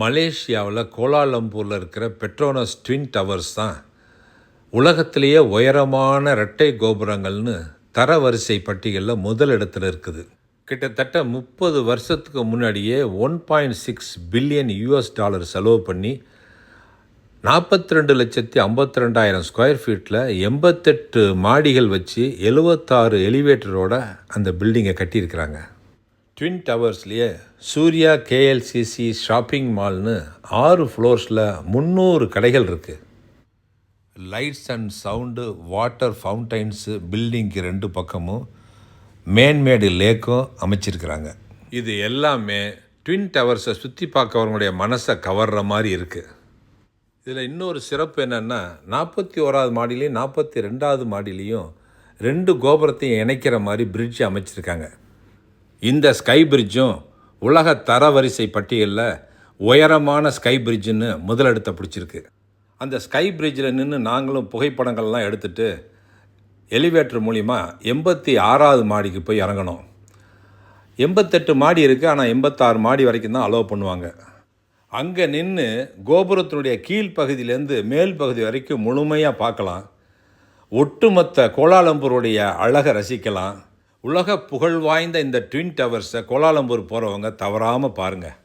மலேசியாவில் கோலாலம்பூரில் இருக்கிற பெட்ரோனஸ் ட்வின் டவர்ஸ் தான் உலகத்திலேயே உயரமான இரட்டை கோபுரங்கள்னு தரவரிசை பட்டியலில் முதலிடத்தில் இருக்குது. கிட்டத்தட்ட 30 வருஷத்துக்கு முன்னாடியே $1.6 பில்லியன் செலவு பண்ணி 42,52,200 ஸ்கொயர் ஃபீட்டில் 88 மாடிகள் வச்சு 76 எலிவேட்டரோட அந்த பில்டிங்கை கட்டியிருக்கிறாங்க. ட்வின் டவர்ஸ்லேயே சூர்யா கேஎல்சிசி ஷாப்பிங் மால்னு 6 ஃப்ளோர்ஸில் 300 கடைகள் இருக்குது. லைட்ஸ் அண்ட் சவுண்டு, வாட்டர் ஃபவுண்டைன்ஸு பில்டிங்க்கு 2 பக்கமும் மேன்மேடு லேக்கும் அமைச்சிருக்கிறாங்க. இது எல்லாமே ட்வின் டவர்ஸை சுற்றி பார்க்கறவங்களுடைய மனசை கவர்ற மாதிரி இருக்குது. இதில் இன்னொரு சிறப்பு என்னென்னா 41வது மாடிலையும் 42வது மாடிலையும் 2 கோபுரத்தையும் இணைக்கிற மாதிரி பிரிட்ஜ் அமைச்சிருக்காங்க. இந்த ஸ்கை பிரிட்ஜும் உலக தரவரிசை பட்டியலில் உயரமான ஸ்கை பிரிட்ஜுன்னு முதலிடத்தை பிடிச்சிருக்கு. அந்த ஸ்கை பிரிட்ஜில் நின்று நாங்களும் புகைப்படங்கள்லாம் எடுத்துகிட்டு எலிவேட்டர் மூலிமா 86வது மாடிக்கு போய் இறங்கணும். 88 மாடி இருக்குது, ஆனால் 86 மாடி வரைக்கும் தான் அலோவ் பண்ணுவாங்க. அங்கே நின்று கோபுரத்தினுடைய கீழ்ப்பகுதியிலேருந்து மேல் பகுதி வரைக்கும் முழுமையாக பார்க்கலாம். ஒட்டுமொத்த கோலாலம்பூருடைய அழகை ரசிக்கலாம். உலக புகழ் வாய்ந்த இந்த ட்வின் டவர்ஸை கோலாலம்பூர் போகிறவங்க தவறாமல் பாருங்கள்.